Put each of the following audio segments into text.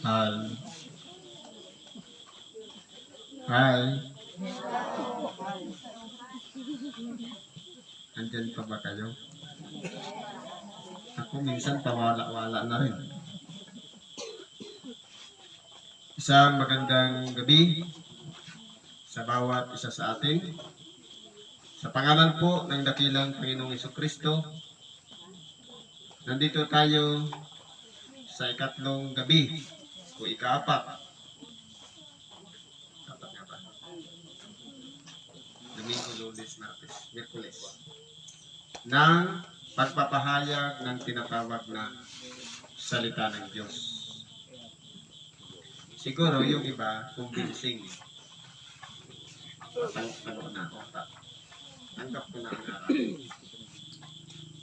Hi. Hi. Andyan pa ba kayo? Ako minsan pawala-wala na rin. Isang magandang gabi sa bawat isa sa atin. Sa pangalan po ng dakilang Panginoong Jesucristo, nandito tayo sa ikatlong gabi o ikaapat. Apat nga ba? Domingo, Lunes, Martes, Miyerkules. Ng pagpapahayag ng tinatawag na salita ng Diyos. Siguro yung iba, convincing. Tanggap ko na ang araw.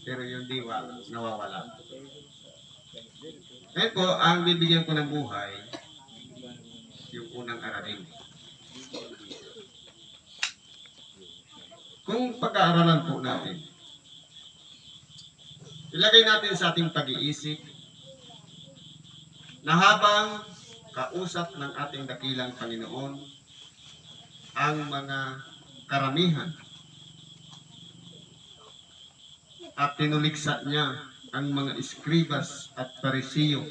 Pero yung diwa, nawawala. Ngayon po, ang bibigyan ko ng buhay, yung unang aralin. Kung pag-aaralan po natin, ilagay natin sa ating pag-iisip na habang kausap ng ating dakilang Panginoon ang mga karamihan at tinuliksa niya ang mga eskribas at parisiyo,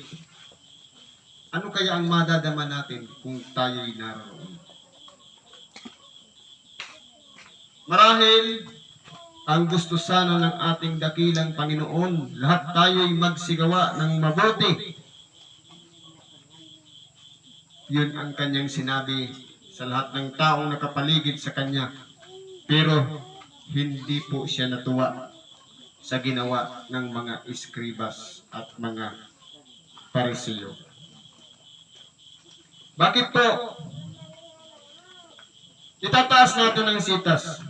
ano kaya ang madadama natin kung tayo'y naroon? Marahil ang gusto sana ng ating dakilang Panginoon, lahat tayo'y magsigawa ng mabuti. Yun ang kanyang sinabi sa lahat ng taong nakapaligid sa kanya. Pero hindi po siya natuwa sa ginawa ng mga eskribas at mga parisiyo. Bakit po? Itataas natin ang sitas.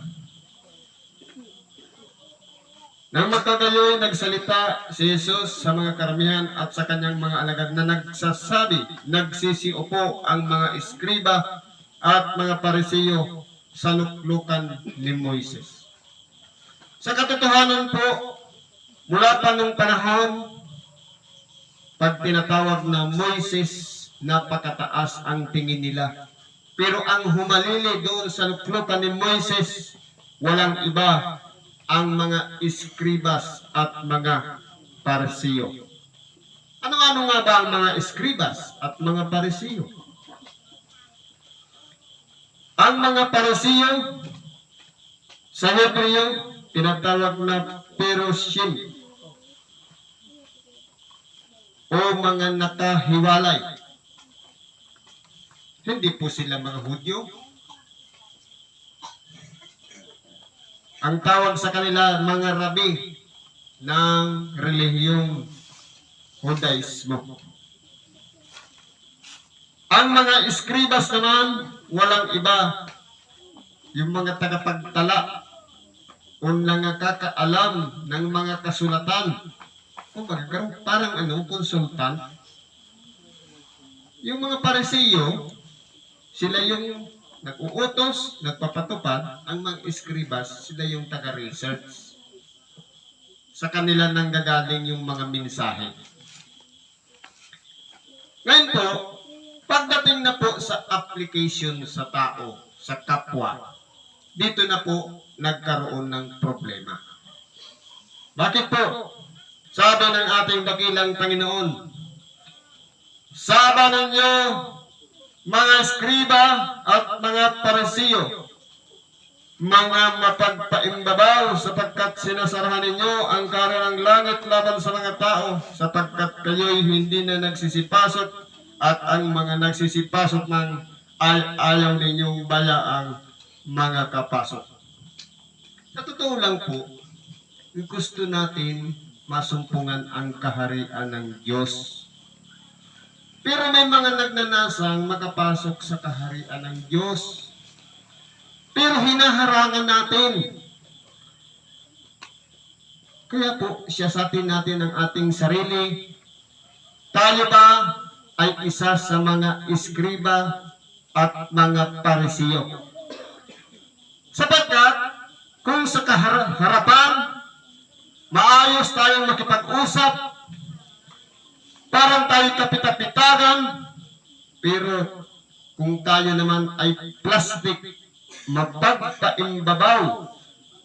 Nang magkagayoy, nagsalita si Jesus sa mga karamihan at sa kanyang mga alagad na nagsasabi, nagsisiupo ang mga eskriba at mga parisiyo sa luklukan ni Moises. Sa katotohanan po, mula pa nung panahon, pag tinatawag na Moises, napakataas ang tingin nila. Pero ang humalili doon sa luklukan ni Moises, walang iba, ang mga eskribas at mga parisiyo. Ano-ano nga ba ang mga eskribas at mga parisiyo? Ang mga parisiyo, sa Hebreo, tinatawag na perushim o mga nakahiwalay. Hindi po sila mga Hudyo. Ang tawag sa kanila mga rabi ng relihiyong Judaismo. Ang mga eskribas naman, walang iba, yung mga tagapagtala o nakakaalam ng mga kasulatan. O parang konsultan. Yung mga parisiyo, sila yung nag-uutos, nagpapatupad. Ang mga eskribas, sila yung taga-research. Sa kanila nanggagaling yung mga mensahe. Ngayon po, pagdating na po sa application sa tao, sa kapwa, dito na po nagkaroon ng problema. Bakit po? Sabi ng ating dakilang Panginoon, saba ninyo mga eskriba at mga parisiyo, mga mapagpaimbabaw, sapagkat sinasarahan ninyo ang karan ng langit laban sa mga tao, sapagkat kayo'y hindi na nagsisipasot at ang mga nagsisipasot ng ayaw ninyong bayaang mga kapasok. Sa totoo lang po, gusto natin masumpungan ang kaharian ng Diyos. Pero may mga nagnanasang makapasok sa kaharian ng Diyos. Pero hinaharangan natin. Kaya po, siyasatin natin ang ating sarili. Tayo ba ay isa sa mga eskriba at mga parisiyo? Sapagkat, kung sa harapan maayos tayong makipag-usap, parang tayo kapitapitagan, pero kung tayo naman ay plastic, mapagpaimbabaw,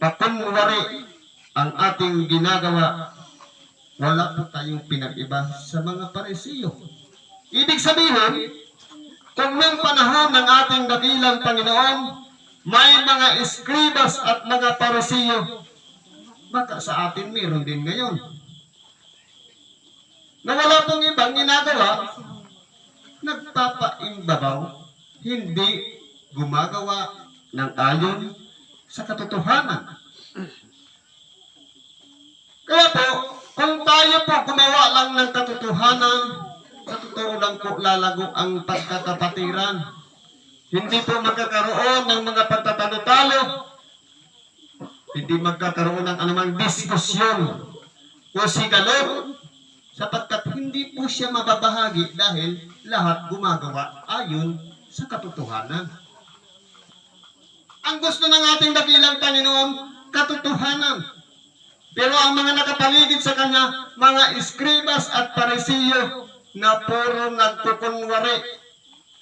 pakunwari ang ating ginagawa, wala po tayong pinag-iba sa mga Parisiyo. Ibig sabihin, kung nung panahon ng ating dakilang Panginoon, may mga eskribas at mga Parisiyo, baka sa atin meron din ngayon. Na wala pong ibang ginagawa, nagpapaimbabaw, hindi gumagawa ng ayon sa katotohanan. Kaya po, kung tayo po gumawa lang ng katotohanan, sa totoo lang po lalago ang pagkakapatiran. Hindi po magkakaroon ng mga pagtatalo-talo, hindi magkakaroon ng anumang diskusyon o sigalot, sapagkat hindi po siya mababahagi dahil lahat gumagawa ayon sa katotohanan. Ang gusto ng ating dakilang Panginoon, katotohanan. Pero ang mga nakapaligid sa Kanya, mga eskribas at Parisiyo na puro nagkukunwari,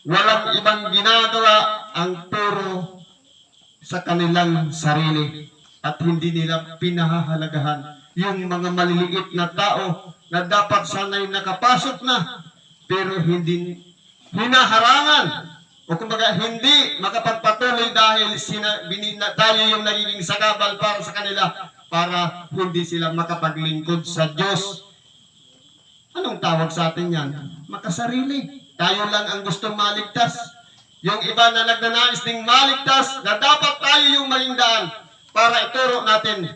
walang ibang ginagawa, ang puro sa kanilang sarili at hindi nila pinahahalagahan yung mga maliliit na tao na dapat sana'y nakapasok na pero hindi hinaharangan o kumbaga hindi makapagpatuloy dahil tayo yung nagiging sagabal para sa kanila para hindi sila makapaglingkod sa Diyos. Anong tawag sa atin yan? Makasarili. Tayo lang ang gustong maligtas. Yung iba na nagnanais ding maligtas na dapat tayo yung maging daan para ituro natin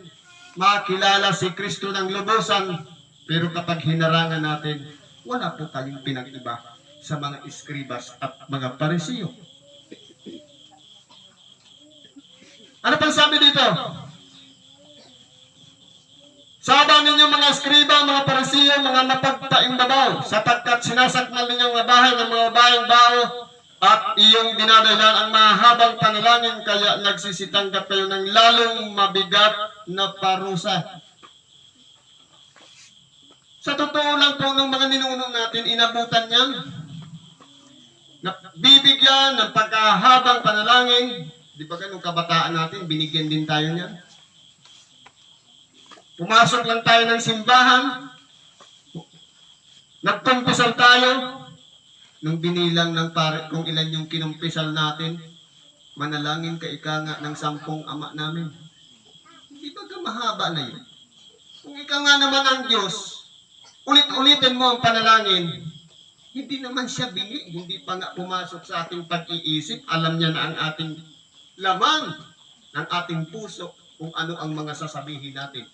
makilala si Kristo ng lubusan. Pero kapag hinarangan natin, wala po tayong pinag-iba sa mga eskribas at mga Parisiyo. Ano pang sabi dito? Saba ninyo mga eskriba, mga Parisiyo, mga napagpaimbabaw, sapagkat sinasakmal ninyong mga bahay ng mga bayang bao at iyong dinadahilan ang mahabang panalangin, kaya nagsisitanggap kayo ng lalong mabigat na parusa. Sa totoo lang po ng mga ninuno natin, inabutan yan. Bibigyan ng pagkahabang panalangin. Di ba ganun kabataan natin, binigyan din tayo niyan. Pumasok lang tayo ng simbahan, nagkumpisal tayo, nung binilang ng pare kung ilan yung kinumpisal natin, manalangin ka ika nga ng 10 ama namin. Di ba mahaba na yun? Kung ikaw nga naman ang Diyos, ulit-ulitin mo ang panalangin, hindi naman siya bingi, hindi pa nga pumasok sa ating pag-iisip, alam niya na ang ating laman, ng ating puso, kung ano ang mga sasabihin natin.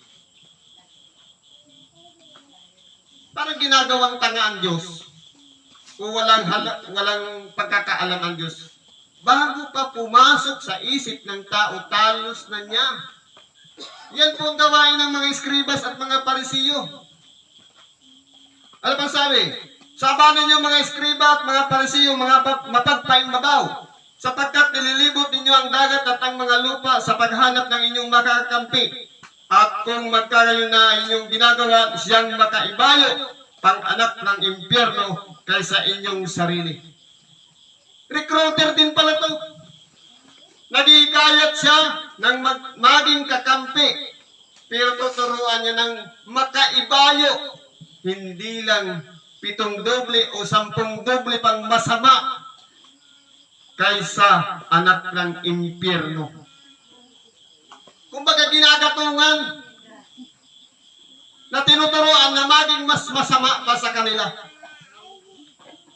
Parang ginagawang tanga ang Diyos, kung walang pagkakaalam ang Diyos. Bago pa pumasok sa isip ng tao, talos na niya. Yan po ang gawain ng mga eskribas at mga Parisiyo. Ano pang sabi? Sabanan niyo mga eskriba at mga Parisiyo, mga mapagpaimbabaw, sapagkat nililibot ninyo ang dagat at ang mga lupa sa paghanap ng inyong makakampi. At kung magkakayo na inyong ginagawa, siyang makaibayo, pang-anak ng impyerno kaysa inyong sarili. Recruiter din pala to. Nagikayat siya ng maging kakampi, pero tuturuan niya ng makaibayo. Hindi lang 7 doble o 10 doble pang masama kaysa anak ng impyerno. Kumbaga ginagatungan na tinuturoan na maging mas masama pa sa kanila.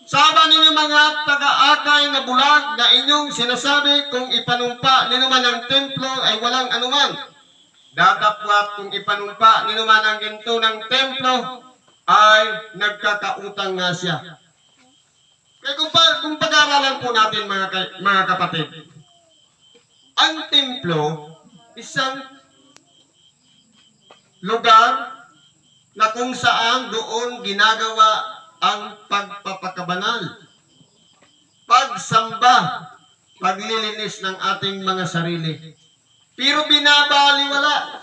Saba ninyo mga taga-akay na bulag na inyong sinasabi kung ipanumpa ninuman ang templo ay walang anuman. Datapwat kung ipanumpa ninuman ang ginto ng templo ay nagkakautang nga siya. Kaya kung pag-aralan po natin mga kapatid, ang templo isang lugar na kung saan doon ginagawa ang pagpapakabanal, pagsamba, paglilinis ng ating mga sarili. Pero binabaliwala.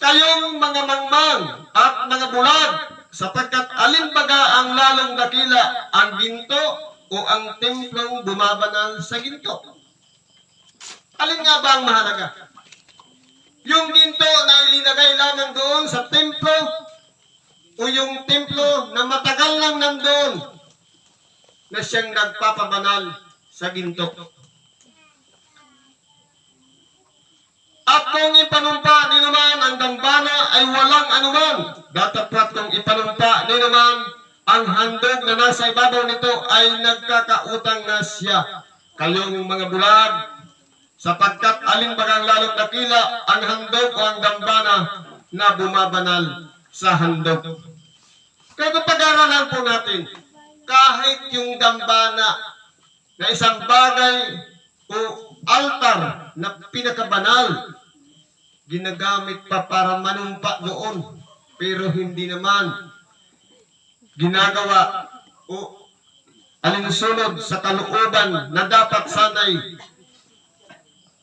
kayong mga mangmang at mga bulag, sapagkat alinbaga ang lalong dakila, ang ginto o ang templong bumabanal sa ginto? Alin nga ba ang mahalaga? Yung ginto na ilinagay lamang doon sa templo o yung templo na matagal lang nandoon na siyang nagpapabanal sa ginto? At kung ipanumpa ni naman ang dambana ay walang anuman, datapwat kung ipanumpa ni naman ang handog na nasa ibabaw nito ay nagkakautang na siya. Kayong mga bulag, sapagkat alinbagang lalong dakila ang handog o ang dambana na bumabanal sa handog. Kaya kung pag-aralan po natin, kahit yung dambana na isang bagay o altar na pinakabanal, ginagamit pa para manumpa doon, pero hindi naman ginagawa o alinsunod sa kalooban na dapat sanay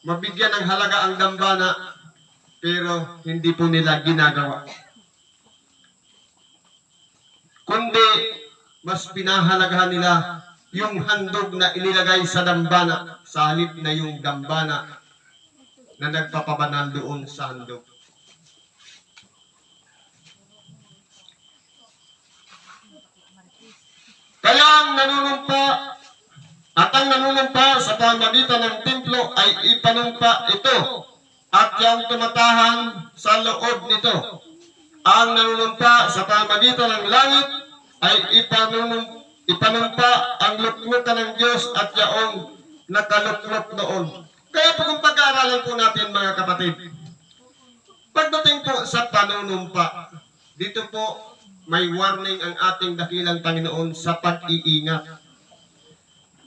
mabigyan ng halaga ang dambana, pero hindi po nila ginagawa. Kundi mas pinahalagahan nila yung handog na inilagay sa dambana sa halip na yung dambana na nagpapabanal doon sa handog. Kaya ang nanunumpa at ang nanunumpa sa pamamagitan ng templo ay ipanumpa ito at yung tumatahan sa loob nito. Ang nanunumpa sa pamamagitan ng langit ay ipanumpa ang luklukan ng Diyos at yaong nakaluklok doon. Kaya po kung pag-aaralan po natin mga kapatid, pagdating po sa panunumpa, dito po may warning ang ating dakilang Panginoon sa pag-iingat.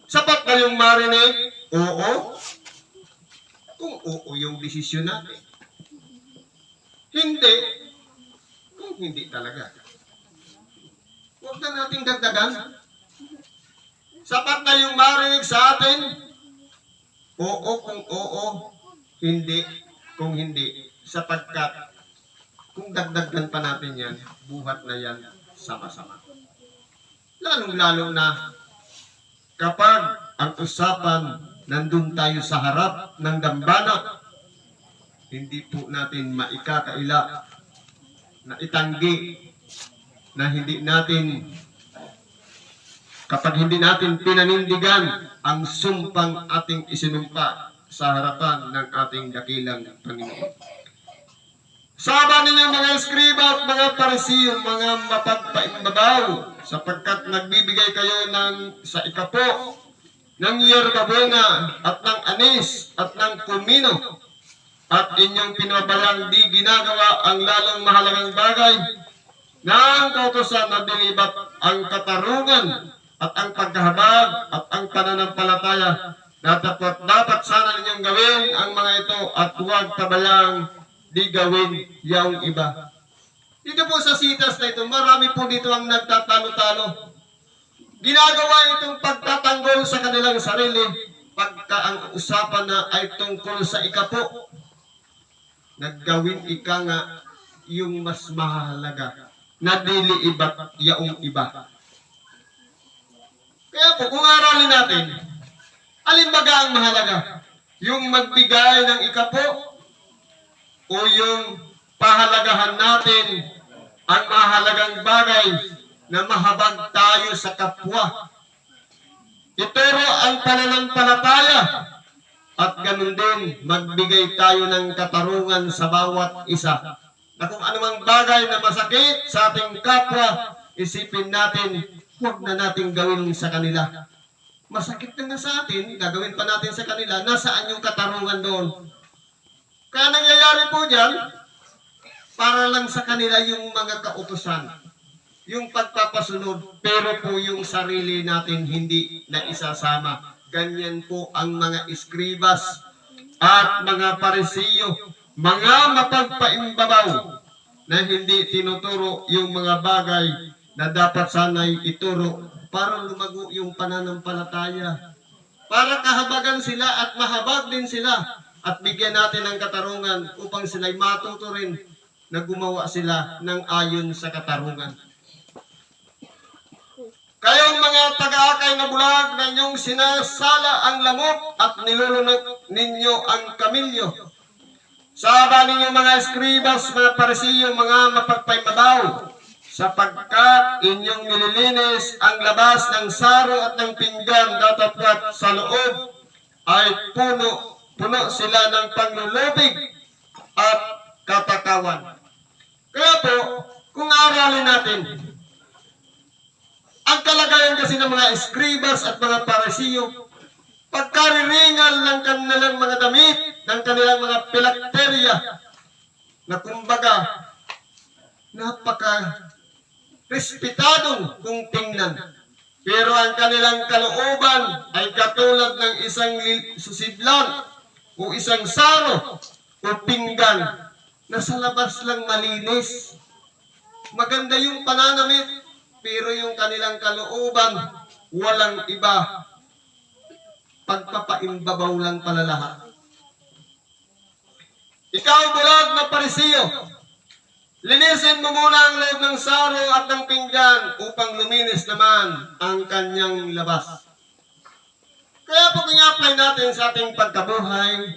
Sapat na yung marinig, oo, kung oo yung desisyon natin. Hindi, kung hindi talaga. Huwag na nating dagdagan. Sapat na yung marinig sa atin, oo kung oo, hindi kung hindi. Sapagkat kung dagdagan pa natin yan, buhat na yan sama-sama. Lalong-lalo na kapag ang usapan nandun tayo sa harap ng dambana, hindi po natin maikakaila na itanggi na hindi natin, kapag hindi natin pinanindigan ang sumpang ating isinumpa sa harapan ng ating dakilang Panginoon. Saba ninyo mga eskriba at mga parisiyo, mga mapagpaimbabaw, sapagkat nagbibigay kayo sa ikapo ng yerbabona at ng anis at ng kumino, at inyong pinabalang di ginagawa ang lalong mahalagang bagay ng kautusan na dilibat ang katarungan at ang pagkahabag at ang pananampalataya. Dapat sana ninyong gawin ang mga ito at huwag tabayang di gawin yung iba. Dito po sa sitas na ito, marami po dito ang nagtatalo-talo. Ginagawa itong pagtatanggol sa kanilang sarili pagka ang usapan na ay tungkol sa ikapo. Naggawin ika nga yung mas mahalaga na dili iba't yaong iba. Kaya po, kung aralin natin, alin baga ang mahalaga? Yung magbigay ng ikapo o yung pahalagahan natin ang mahalagang bagay na mahabag tayo sa kapwa? Ituro ang pananampalataya at ganun din magbigay tayo ng katarungan sa bawat isa. Na kung anumang bagay na masakit sa ating kapwa, isipin natin, huwag na nating gawin sa kanila. Masakit na nga sa atin, gagawin pa natin sa kanila, nasaan yung katarungan doon? Kaya nangyayari po dyan, para lang sa kanila yung mga kautusan, yung pagpapasunod, pero po yung sarili natin hindi na isasama. Ganyan po ang mga eskribas at mga parisiyo, mga mapagpaimbabaw na hindi tinuturo yung mga bagay na dapat sana'y ituro para lumago yung pananampalataya. Para kahabagan sila at mahabag din sila at bigyan natin ng katarungan upang sila'y matuto rin na gumawa sila ng ayon sa katarungan. Kayong mga taga-akay na bulag na inyong sinasala ang lamok at nilulunok ninyo ang kamilyo. Saba ninyo mga eskribas, mga parisiyo, mga mapagpaymabaw, sapagkat inyong nililinis ang labas ng saro at ng pinggan, datapwat sa loob ay puno sila ng panglulubig at katakawan. Kaya po, kung aralin natin, ang kalagayan kasi ng mga eskribas at mga parisiyo, pagkariringal ng kanilang mga damit, ng kanilang mga pilakterya, na kumbaga, napaka-respetadong kung tingnan. Pero ang kanilang kalooban ay katulad ng isang susidlan o isang saro o pinggan na sa labas lang malinis. Maganda yung pananamit, pero yung kanilang kalooban, walang iba. Pagpapaimbabaw lang pala lahat. Ikaw, bulag na parisiyo, linisin mo muna ang loob ng saro at ng pinggan upang luminis naman ang kanyang labas. Kaya po kung i-apply natin sa ating pagkabuhay,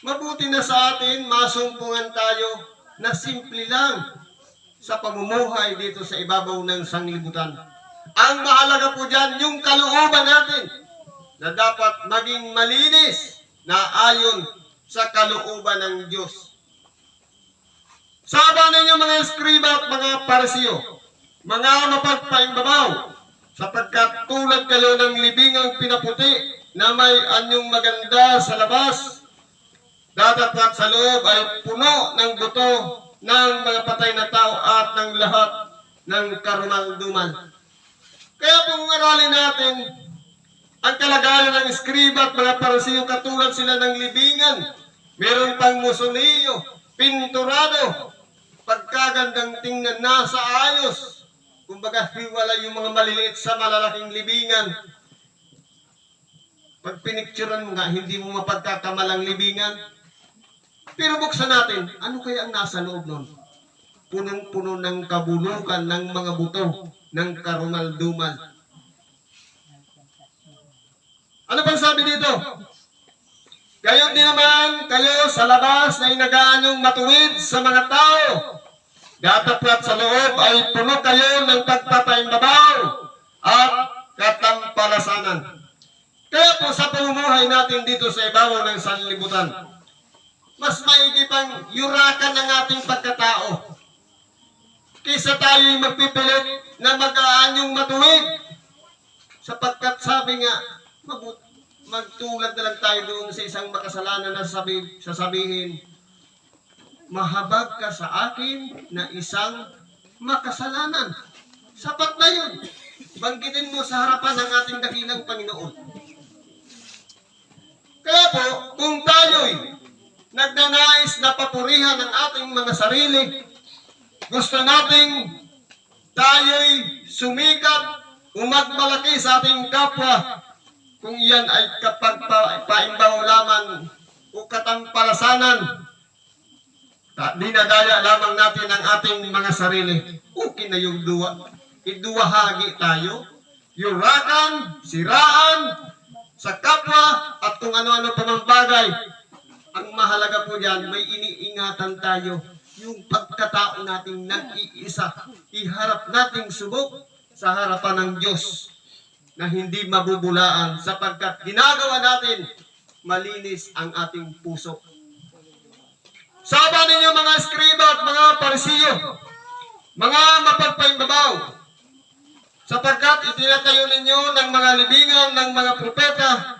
mabuti na sa atin, masumpungan tayo na simple lang sa pamumuhay dito sa ibabaw ng sanglibutan. Ang mahalaga po dyan, yung kalooban natin na dapat maging malinis na ayon sa kalooban ng Diyos. Saba ninyo mga eskriba at mga parisiyo, mga mapagpaimbabaw, sapagkat tulad kayo ng libingang pinaputi na may anyong maganda sa labas, datapwat sa loob ay puno ng buto ng mga patay na tao at ng lahat ng karumal-dumal. Kaya kung aralin natin ang kalagayan ng eskriba at mga parisiyo, katulad sila ng libingan, meron pang musoleo, pinturado, pagkagandang tingnan, nasa ayos. Kumbaga, hiwala yung mga maliliit sa malalaking libingan. Pag pinicturean mo nga, hindi mo mapagkakamalang libingan. Pero buksan natin, ano kaya ang nasa loob nun? Punong-puno ng kabulukan ng mga buto ng karumal-dumal. Ano bang sabi dito? Gayon din naman kayo sa labas na inagaanyong matuwid sa mga tao. Datapwat sa loob ay puno kayo ng pagpapaimbabaw at katampalasanan. Kaya po sa pamumuhay natin dito sa ibabaw ng sanlibutan, mas maigi pang yurakan ng ating pagkatao kaysa tayo'y magpipilit na mag-aanyong matuwid. Sapagkat sabi nga, magtulad na lang tayo doon sa isang makasalanan na sasabihin, mahabag ka sa akin na isang makasalanan. Sapat na yun. Banggitin mo sa harapan ng ating dakilang Panginoon. Kaya po, kung tayo'y nagnanais na papurihan ang ating mga sarili, gusto nating tayo'y sumikat, umagmalaki sa ating kapwa, kung iyan ay kapag paimbaw lamang o katampalasanan, dinadaya lamang natin ang ating mga sarili, okay na yung iduwahagi tayo, yurakan, siraan, sa kapwa, at kung ano-ano pa mang bagay. Ang mahalaga po dyan, may iniingatan tayo, yung pagkatao nating nag-iisa, iharap nating subok sa harapan ng Diyos na hindi mabubulaan sapagkat ginagawa natin malinis ang ating puso. Saba ninyo mga eskriba at mga parisiyo, mga mapagpaimbabaw, sapagkat itinatayo ninyo ng mga libingan ng mga propeta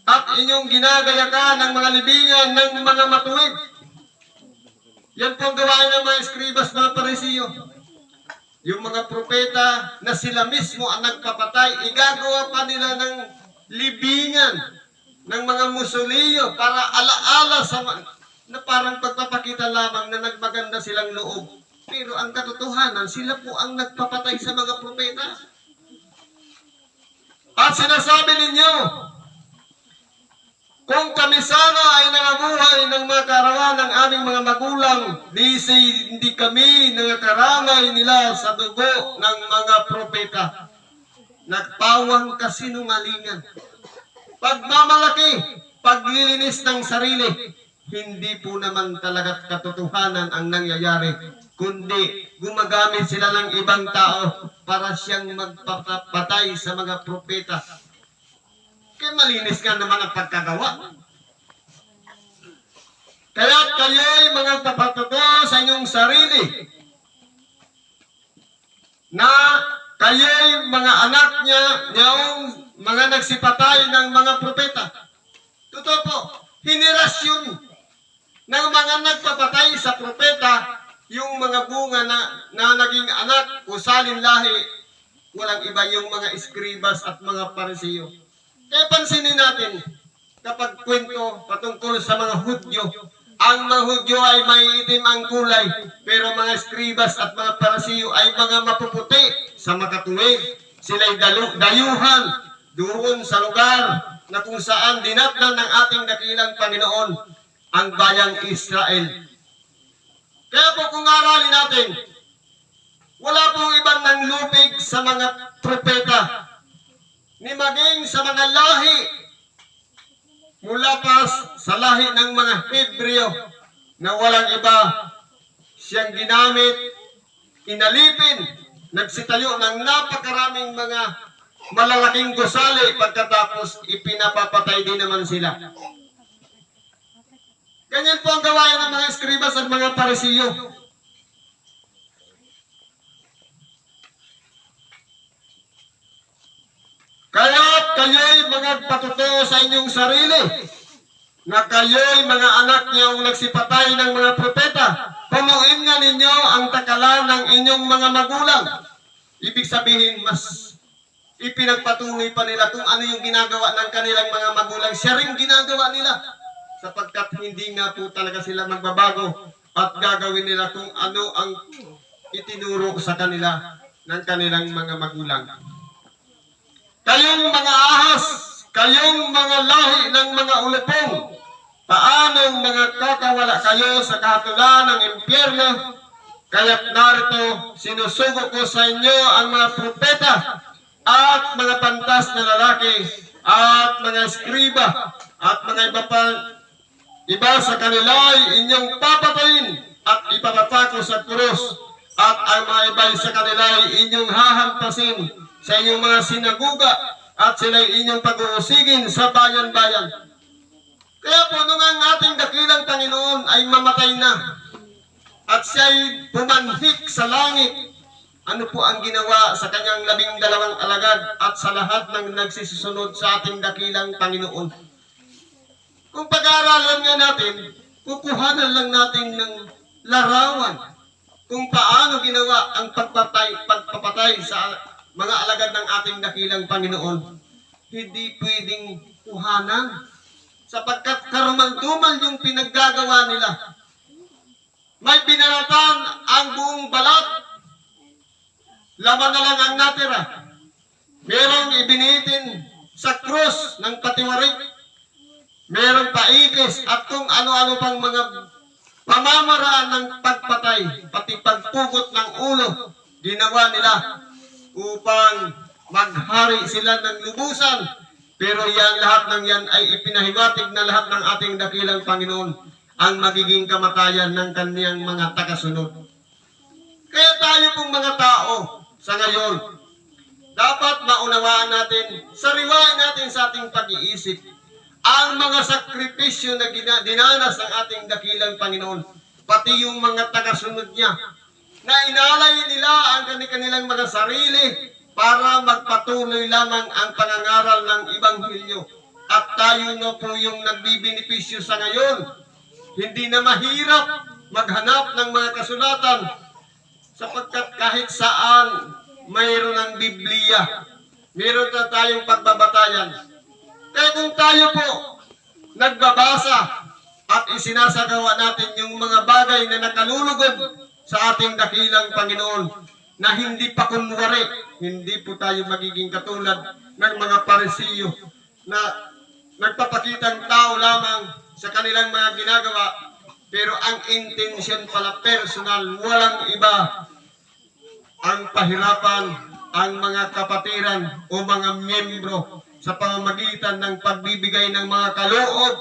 at inyong ginagayakan ng mga libingan ng mga matuwid. Yan po ang gawain ng mga eskribas, mga parisiyo. Yung mga propeta na sila mismo ang nagpapatay, igagawa pa nila ng libingan ng mga musoleo para alaala sa na parang pagpapakita lamang na nagmaganda silang loob. Pero ang katotohanan, sila po ang nagpapatay sa mga propeta. At sinasabi ninyo Kung kami sana ay nangabuhay ng mga kaarawan ng aming mga magulang, hindi kami nangakarangay nila sa dugo ng mga propeta. Nagpawang kasinungalingan. Pagmamalaki, paglilinis ng sarili, hindi po naman talaga katotohanan ang nangyayari, kundi gumagamit sila ng ibang tao para siyang magpapatay sa mga propeta. Kaya malinis nga naman ang pagkagawa. Kaya kayo'y mga tapatuto sa inyong sarili na kayo'y mga anak niya, yung mga nagsipatay ng mga propeta. Totoo po, henerasyon ng mga nagpapatay sa propeta, yung mga bunga na naging anak o salin lahi, walang iba yung mga eskribas at mga parisiyo. Kaya pansinin natin, kapag kwento patungkol sa mga Hudyo, ang mga Hudyo ay may itim ang kulay, pero mga eskribas at mga parisiyo ay mga mapuputi sa makatuwid. Sila'y dayuhan doon sa lugar na kung saan dinatnan ng ating dakilang Panginoon ang bayang Israel. Kaya po kung aralin natin, wala pong ibang nanglupig sa mga propeta, ni maging sa mga lahi mula pa sa lahi ng mga Hebreo na walang iba siyang ginamit, inalipin, nagsitayo ng napakaraming mga malalaking gusali pagkatapos ipinapapatay din naman sila. Ganyan po ang gawain ng mga eskribas at mga parisiyo. Kaya kayo'y magpatuto sa inyong sarili na kayo'y mga anak niyong nagsipatay ng mga propeta. Pamuin nga ninyo ang takalan ng inyong mga magulang. Ibig sabihin, mas ipinagpatuloy pa nila kung ano yung ginagawa ng kanilang mga magulang. Siya rin ginagawa nila. Sapagkat hindi nga po talaga sila magbabago at gagawin nila kung ano ang itinuro sa kanila ng kanilang mga magulang. Kayong mga ahas, kayong mga lahi ng mga ulupong, paanong mga kakawala kayo sa kahatulan ng impyerno? Kaya't narito, sinusugo ko sa inyo ang mga propeta at mga pantas na lalaki at mga eskriba at mga iba sa kanila ay inyong papatayin at ipapapako sa krus at ang mga iba sa kanila ay inyong hahampasin sa inyong mga sinaguga at sila'y inyong pag-uusigin sa bayan-bayan. Kaya po nung ang ating dakilang Panginoon ay mamatay na at siya'y pumanhik sa langit, ano po ang ginawa sa kanyang 12 alagad at sa lahat ng nagsisusunod sa ating dakilang Panginoon? Kung pag-aaralan nga natin, kukuhanan lang natin ng larawan kung paano ginawa ang pagpapatay sa mga alagad ng ating dakilang Panginoon. Hindi pwedeng kuhanan sapagkat karumal-dumal yung pinaggagawa nila. May binalatan ang buong balat, laman na lang ang natira. Merong ibinitin sa krus ng patiwarik, merong paikis at kung ano-ano pang mga pamamaraan ng pagpatay, pati pagpugot ng ulo, ginawa nila upang maghari sila ng lubusan. Pero yan, lahat ng yan ay ipinahiwatig na lahat ng ating dakilang Panginoon ang magiging kamatayan ng kaniyang mga tagasunod. Kaya tayo pong mga tao sa ngayon, dapat maunawaan natin, sariwain natin sa ating pag-iisip ang mga sakripisyo na dinanas ng ating dakilang Panginoon, pati yung mga tagasunod niya, na inalay nila ang kanilang mga sarili para magpatuloy lamang ang pangangaral ng Ebanghelyo. At tayo na po yung nagbibinipisyo sa ngayon. Hindi na mahirap maghanap ng mga kasulatan sapagkat kahit saan mayroon ng Biblia, mayroon na tayong pagbabatayan. Kaya kung tayo po nagbabasa at isinasagawa natin yung mga bagay na nakalulugod sa ating dakilang Panginoon na hindi pa kunwari, hindi po tayo magiging katulad ng mga parisiyo na nagpapakitang tao lamang sa kanilang mga ginagawa, pero ang intensyon pala personal, walang iba. Ang pahirapan, ang mga kapatiran o mga miyembro sa pamamagitan ng pagbibigay ng mga kaloob,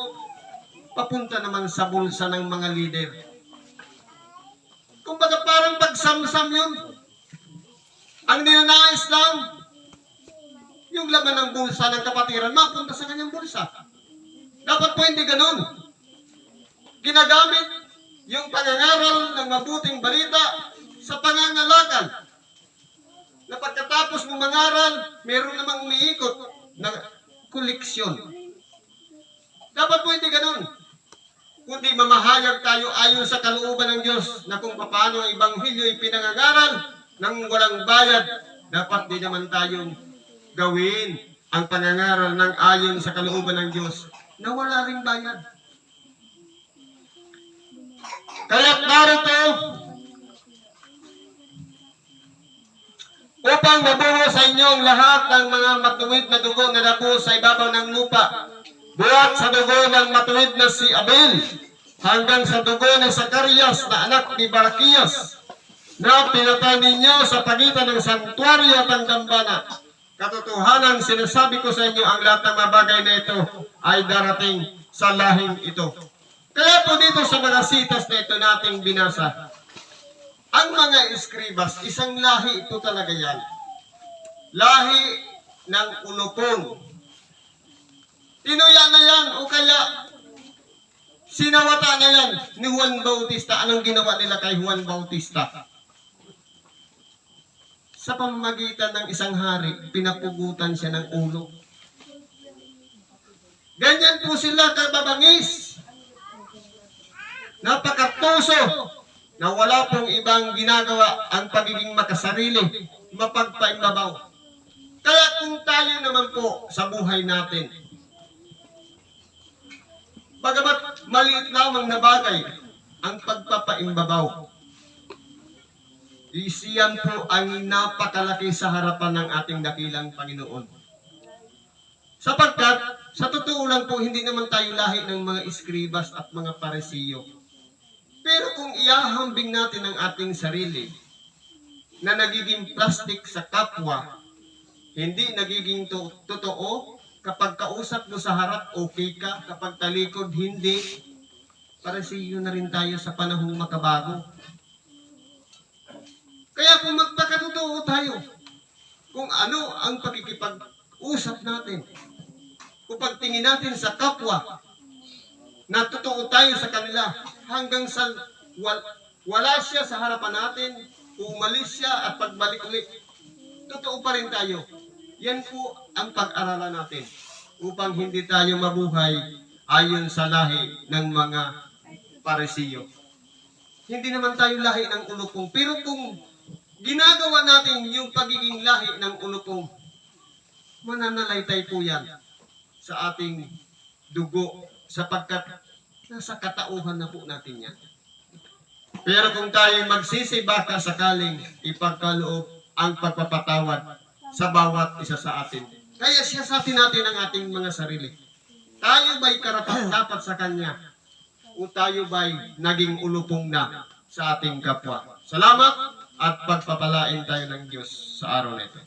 papunta naman sa bulsa ng mga leader. Kumbaga parang pagsamsam yun. Ang ninanais lang, yung laman ng bulsa ng kapatiran, mapunta sa kanyang bulsa. Dapat po hindi ganun. Ginagamit yung pangangaral ng mabuting balita sa pangangalakan. Na pagkatapos ng mangaral, meron namang umiikot na koleksyon. Dapat po hindi ganun. Kundi mamahayag tayo ayon sa kalooban ng Diyos na kung paano ang Ebanghelyo ay pinangangaral ng walang bayad, dapat din naman tayong gawin ang pangangaral ng ayon sa kalooban ng Diyos na wala ring bayad. Kaya narito, upang mabuo sa inyong lahat ng mga matuwid na dugo na nabuo sa ibabaw ng lupa, buhat sa dugo ng matuwid na si Abel, hanggang sa dugo ni Zacarias na anak ni Barakias, na pinatay ninyo sa pagitan ng santuaryo at ang dambana. Katotohanan, sinasabi ko sa inyo, ang lahat ng mga bagay na ito ay darating sa lahing ito. Kaya po dito sa mga sitas na ito nating binasa, ang mga eskribas, isang lahi ito talaga yan. Lahi ng ulupong. Tinuya na yan o kaya sinawata na yan ni Juan Bautista. Anong ginawa nila kay Juan Bautista? Sa pamamagitan ng isang hari, pinapugutan siya ng ulo. Ganyan po sila kababangis. Napakatuso na wala pong ibang ginagawa ang pagiging makasarili, mapagpaimbabaw. Kaya kung tayo naman po sa buhay natin, bagamat maliit lamang na bagay ang pagpapaimbabaw, isiyan po ang napakalaki sa harapan ng ating dakilang Panginoon. Sapagkat, sa totoo lang po, hindi naman tayo lahi ng mga eskribas at mga parisiyo. Pero kung iahambing natin ang ating sarili na nagiging plastic sa kapwa, hindi nagiging totoo, kapag kausap mo sa harap, okay ka, kapag talikod, hindi, parisiyo na rin tayo sa panahong makabago. Kaya kung magpakatotoo tayo, kung ano ang pakikipag-usap natin, kung pagtingin natin sa kapwa, na totoo tayo sa kanila, hanggang sa wala siya sa harapan natin, umalis siya at pagbalik ulit, totoo pa rin tayo. Yan po ang pag-aralan natin upang hindi tayo mabuhay ayon sa lahi ng mga parisiyo. Hindi naman tayo lahi ng ulupong, pero kung ginagawa natin yung pagiging lahi ng ulupong, mananalaytay po yan sa ating dugo, sapagkat nasa katauhan na po natin yan. Pero kung tayo magsisi, baka sakaling ipagkaloob ang pagpapatawad sa bawat isa sa atin. Kaya siyasatin natin ang ating mga sarili. Tayo ba'y karapat-dapat sa Kanya? O tayo ba'y naging ulupong na sa ating kapwa? Salamat at pagpapalain tayo ng Diyos sa araw na ito.